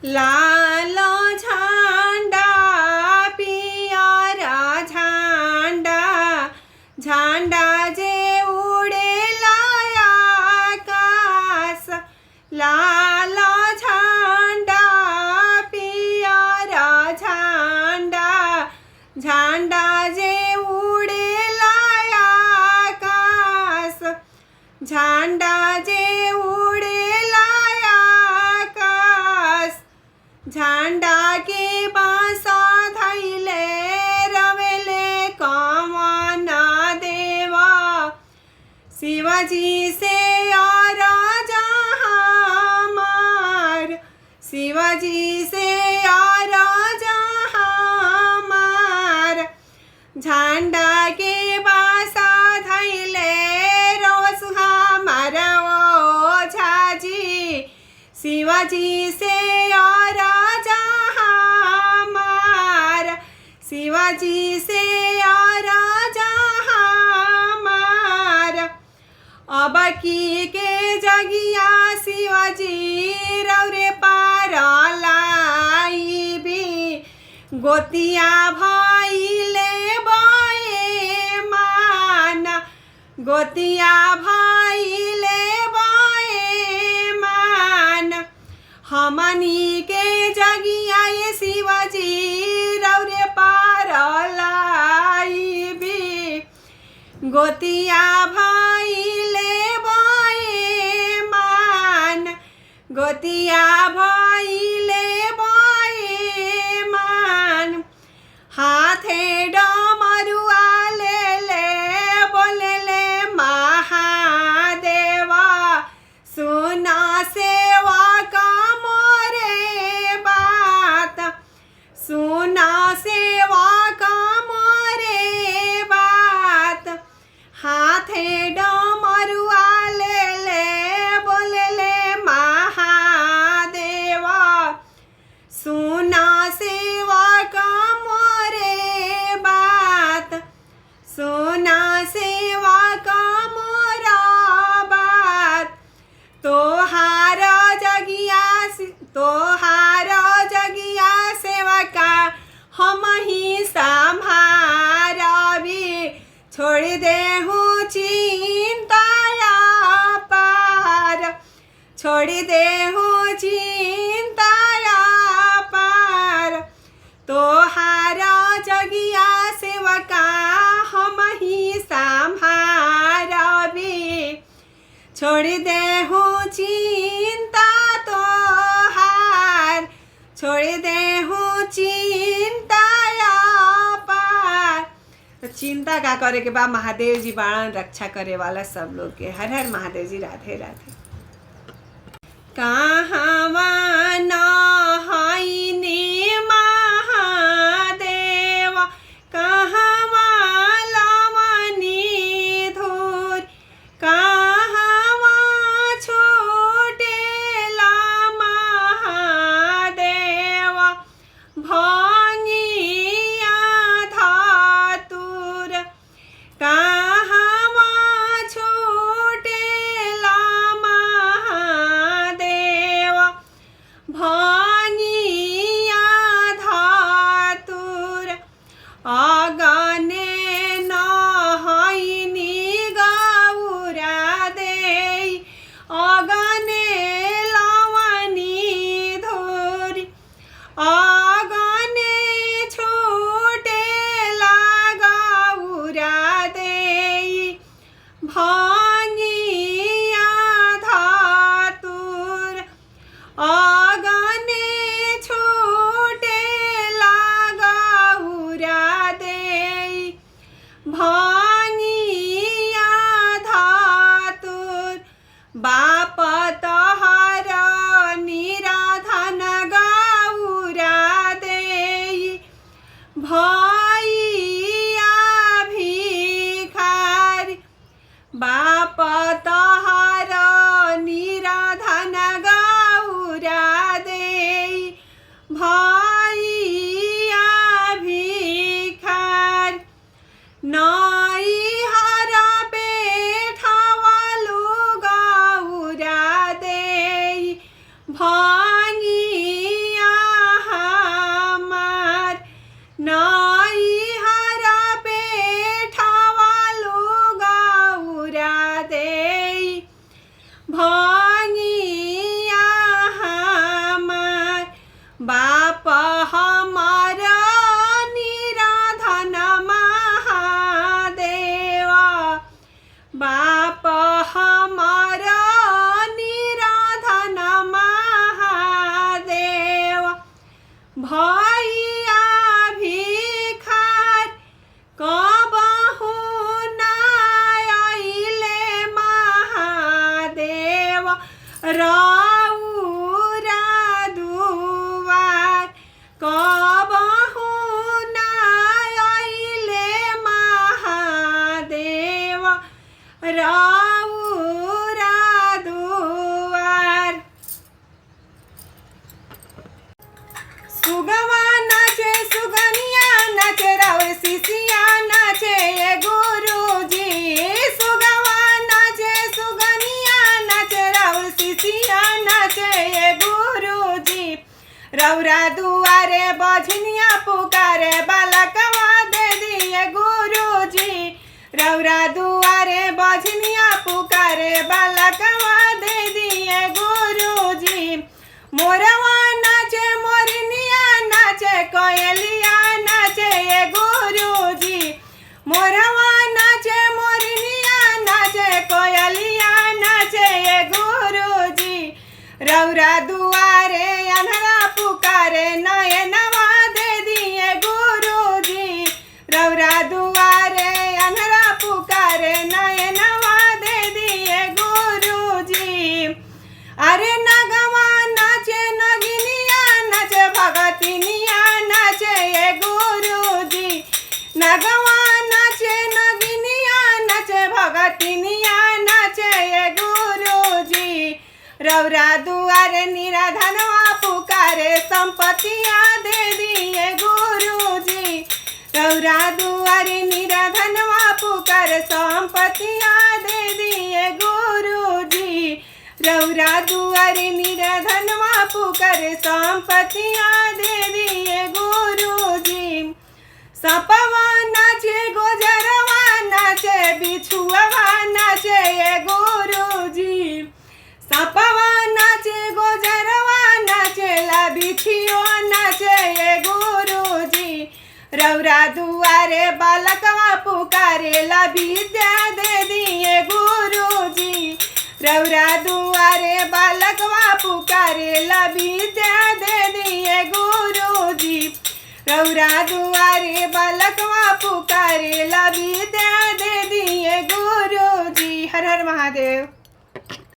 लाल झंडा पियर झंडा झंडा जे उड़ेला आकाश लाल झंडा पियर झंडा झंडा जे उड़ेला आकाश झंडा जे उड़ेला आकाश झंडा के बांसा धैले रवेले कमन देवा शिवाजी से और जहामार शिवाजी से और जहामार झंडा के बांसा धैले रोस हमार ओझाजी शिवाजी से और जहामार शिवाजी से और जहामार अब की के जगिया शिवाजी रौरे पार लाइबी गोतिया भइले बए मान गोतिया भइले बए मान हमनी के जगिया ये शिवाजी रौरे पार लाइबी गोतिया भइले बए मान गोतिया भइले बए मान हाथे डमरुआ ले बोलेले महादेवा सुना सेवा का मोरे बात सुना सेवा का मोरे बात हाथे डमरुआ ले बोलेले महादेवा सुना सेवा का मोरे बात सुना सेवा का मोरा बात तोहार जगिया सेवा का हम ही संभारबी छोड़ दे हूँ चिंताया पार छोड़ दे हूँ चिंताया पार तोहार जगिया सेवा का हम ही संभारबी छोड़ दे हूँ चिंता तोहार छोड़ दे हूँ चिंताया पार। तो चिंता का करे के बाद महादेव जी बाणन रक्षा करे वाला सब लोग के हर हर महादेव जी राधे राधे। कहवा नहाइनी महादेव कहवा लवनी धूर कहवा छूटेला महादेव भंगिया धातुर कहवा छूटेला महादेव भंगिया धातुर अगने नहाइनी गौरा देई अगने लवनी धूरी अगने छूटेला गौरा देई भंगिया धातुर अगने छूटेला गौरा देई भंगिया धातुर बाप तोहर निराधन गौरा देई भैया भिखारी बाप तोहर निराधन गौरा रौरा दुआर। सुगवा नाचे सुगनिया नाचे राउर शिशिया नाचे ये गुरुजी। सुगवा नाचे सुगनिया नाचे राउर शिशिया नाचे ये गुरुजी। रौरा दुआरे बझनिया पुकारे बालकवा दे दिए गुरुजी। रौरा दुआरे बझनिया पुकारे बालकवा दे दिए गुरुजी। मोरवा नाचे मोरनिया नाचे कोयलिया नाचे ये गुरुजी। मोरवा नाचे मोरनिया नाचे कोयलिया नाचे ये गुरुजी। रौरा दुआरे अन्हरा पुकारे नयनवा दे दिए गुरुजी। रौरा दुआरे अन्हरा पुकारे नयनवा दे दिए गुरुजी। अरे नगवा नाचे नगिनिया नाचे भगतिनिया नाचे ये गुरुजी। नगवा नाचे नगिनिया नाचे भगतिनिया नाचे ये गुरुजी। रौरा दुआरे निराधनवा पुकारे संपत्तिया दे दिए गुरुजी। रौरा दुआरे निराधनवा पुकारे संपत्तिया दे दिए गुरुजी। रौरा दुआरे निराधनवा पुकारे संपत्तिया दे दिए गुरुजी। सपवा नाचे गोजरवा नाचे बिछुआ नाचे ये गुरुजी। सपवा नाचे गोजरवा नाचे ला बिछियो नाचे ये गुरुजी। रौरा दुआरे बालकवा पुकारे ला विद्या दे दिए गुरुजी। रौरा दुआरे बालकवा पुकारे ला विद्या दे दिए गुरुजी। रौरा दुआरे बालकवा पुकारे ला विद्या दे दिए गुरुजी। हर हर महादेव।